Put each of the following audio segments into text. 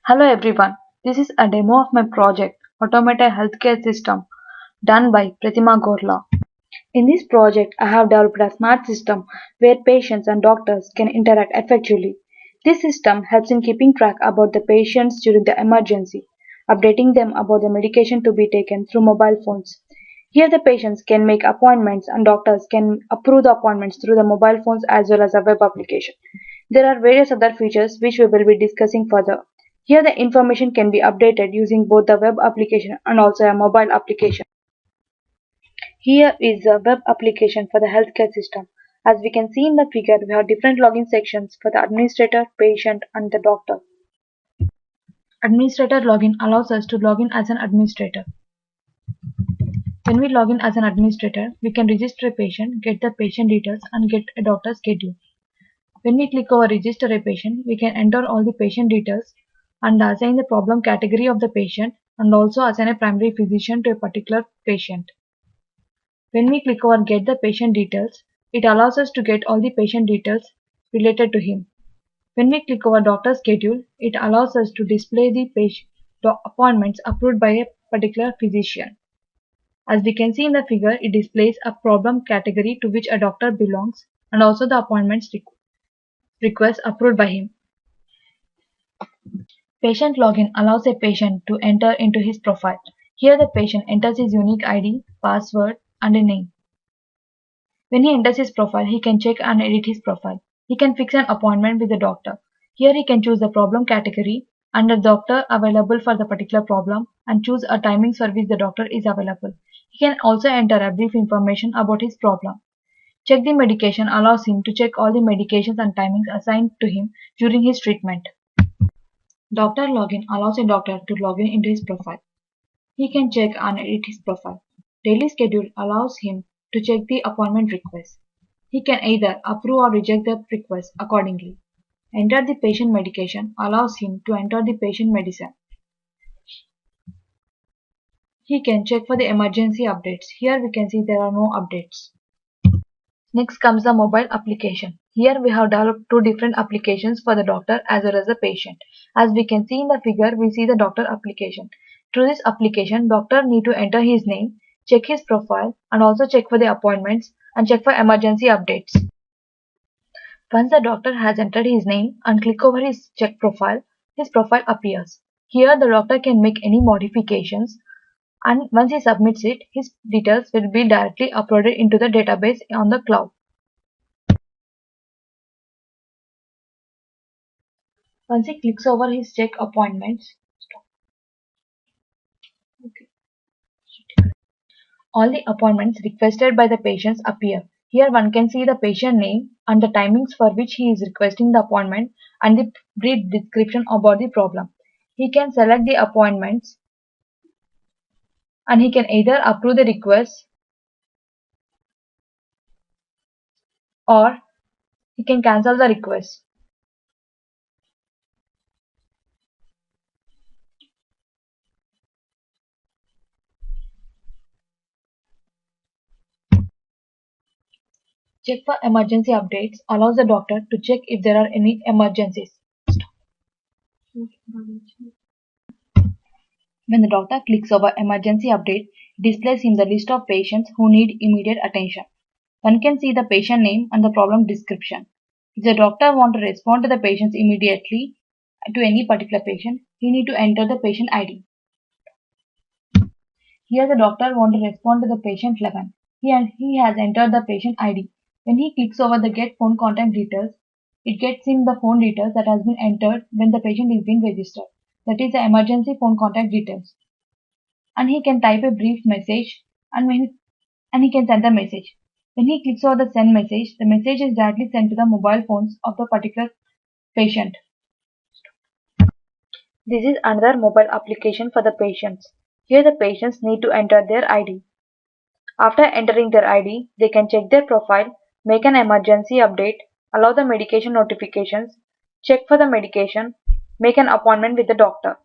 Hello everyone, this is a demo of my project Automata Healthcare System done by Pratima Gorla. In this project, I have developed a smart system where patients and doctors can interact effectively. This system helps in keeping track about the patients during the emergency, updating them about the medication to be taken through mobile phones. Here the patients can make appointments and doctors can approve the appointments through the mobile phones as well as a web application. There are various other features which we will be discussing further. Here the information can be updated using both the web application and also a mobile application. Here is a web application for the healthcare system. As we can see in the figure, we have different login sections for the administrator, patient, and the doctor. Administrator login allows us to log in as an administrator. When we log in as an administrator, we can register a patient, get the patient details, and get a doctor schedule. When we click over register a patient, we can enter all the patient details and assign the problem category of the patient and also assign a primary physician to a particular patient. When we click over get the patient details, it allows us to get all the patient details related to him. When we click over doctor schedule, it allows us to display the appointments approved by a particular physician. As we can see in the figure, it displays a problem category to which a doctor belongs and also the appointments request approved by him. Patient login allows a patient to enter into his profile. Here the patient enters his unique ID, password, and a name. When he enters his profile, he can check and edit his profile. He can fix an appointment with the doctor. Here he can choose the problem category and the doctor available for the particular problem and choose a timing for which the doctor is available. He can also enter a brief information about his problem. Check the medication allows him to check all the medications and timings assigned to him during his treatment. Doctor login allows a doctor to log in into his profile. He can check and edit his profile. Daily schedule allows him to check the appointment request. He can either approve or reject the request accordingly. Enter the patient medication allows him to enter the patient medicine. He can check for the emergency updates. Here we can see there are no updates. Next comes the mobile application. Here we have developed two different applications for the doctor as well as the patient. As we can see in the figure, we see the doctor application. Through this application, doctor need to enter his name, check his profile, and also check for the appointments and check for emergency updates. Once the doctor has entered his name and click over his his profile appears. Here the doctor can make any modifications, and once he submits it, his details will be directly uploaded into the database on the cloud. Once he clicks over his check appointments, all the appointments requested by the patients appear. Here one can see the patient name and the timings for which he is requesting the appointment and the brief description about the problem. He can select the appointments and he can either approve the request or he can cancel the request. Check for emergency updates allows the doctor to check if there are any emergencies. When the doctor clicks over emergency update, it displays him the list of patients who need immediate attention. One can see the patient name and the problem description. If the doctor wants to respond to the patients immediately to any particular patient, he need to enter the patient ID. Here the doctor wants to respond to the patient 11. He has entered the patient ID. When he clicks over the get phone contact details, it gets him the phone details that has been entered when the patient is being registered. That is the emergency phone contact details. And he can type a brief message and he can send the message. When he clicks over the send message, the message is directly sent to the mobile phones of the particular patient. This is another mobile application for the patients. Here the patients need to enter their ID. After entering their ID, they can check their profile, make an emergency update, allow the medication notifications, check for the medication, make an appointment with the doctor.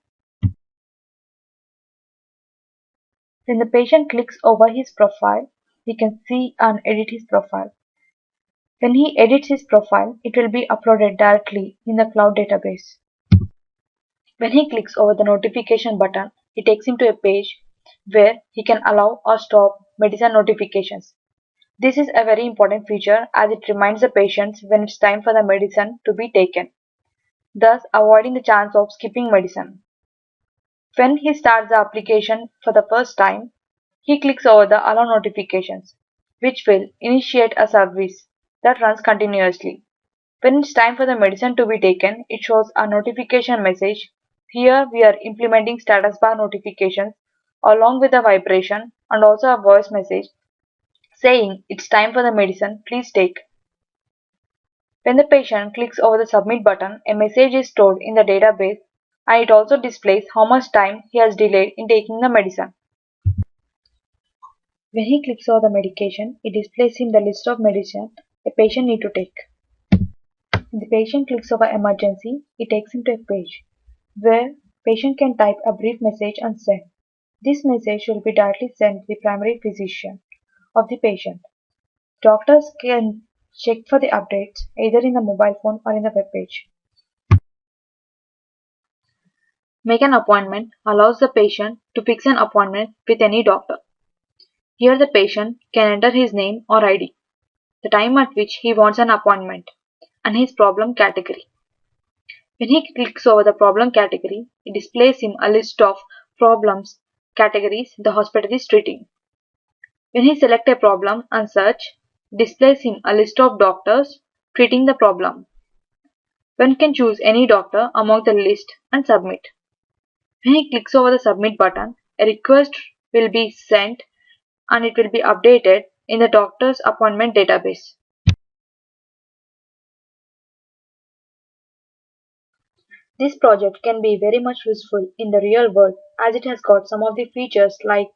When the patient clicks over his profile, he can see and edit his profile. When he edits his profile, it will be uploaded directly in the cloud database. When he clicks over the notification button, it takes him to a page where he can allow or stop medicine notifications. This is a very important feature as it reminds the patients when it's time for the medicine to be taken, thus avoiding the chance of skipping medicine. When he starts the application for the first time, he clicks over the Allow Notifications, which will initiate a service that runs continuously. When it's time for the medicine to be taken, it shows a notification message. Here we are implementing status bar notifications along with a vibration and also a voice message saying it's time for the medicine, please take. When the patient clicks over the submit button, a message is stored in the database and it also displays how much time he has delayed in taking the medicine. When he clicks over the medication, it displays him the list of medicine a patient need to take. When the patient clicks over emergency, it takes him to a page where patient can type a brief message and send. This message will be directly sent to the primary physician of the patient. Doctors can check for the updates either in the mobile phone or in the web page. Make an appointment allows the patient to fix an appointment with any doctor. Here the patient can enter his name or ID, the time at which he wants an appointment, and his problem category. When he clicks over the problem category, it displays him a list of problems categories the hospital is treating. When he selects a problem and search, it displays him a list of doctors treating the problem. One can choose any doctor among the list and submit. When he clicks over the submit button, a request will be sent and it will be updated in the doctor's appointment database. This project can be very much useful in the real world as it has got some of the features like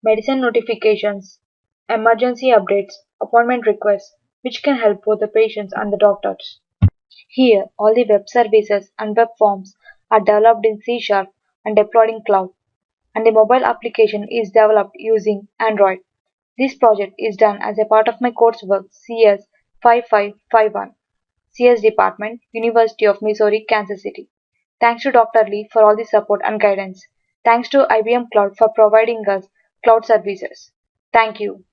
medicine notifications, emergency updates, appointment requests, which can help both the patients and the doctors. Here, all the web services and web forms are developed in C# and deployed in cloud, and the mobile application is developed using Android. This project is done as a part of my coursework CS 5551, CS Department, University of Missouri, Kansas City. Thanks to Dr. Lee for all the support and guidance. Thanks to IBM Cloud for providing us cloud services. Thank you.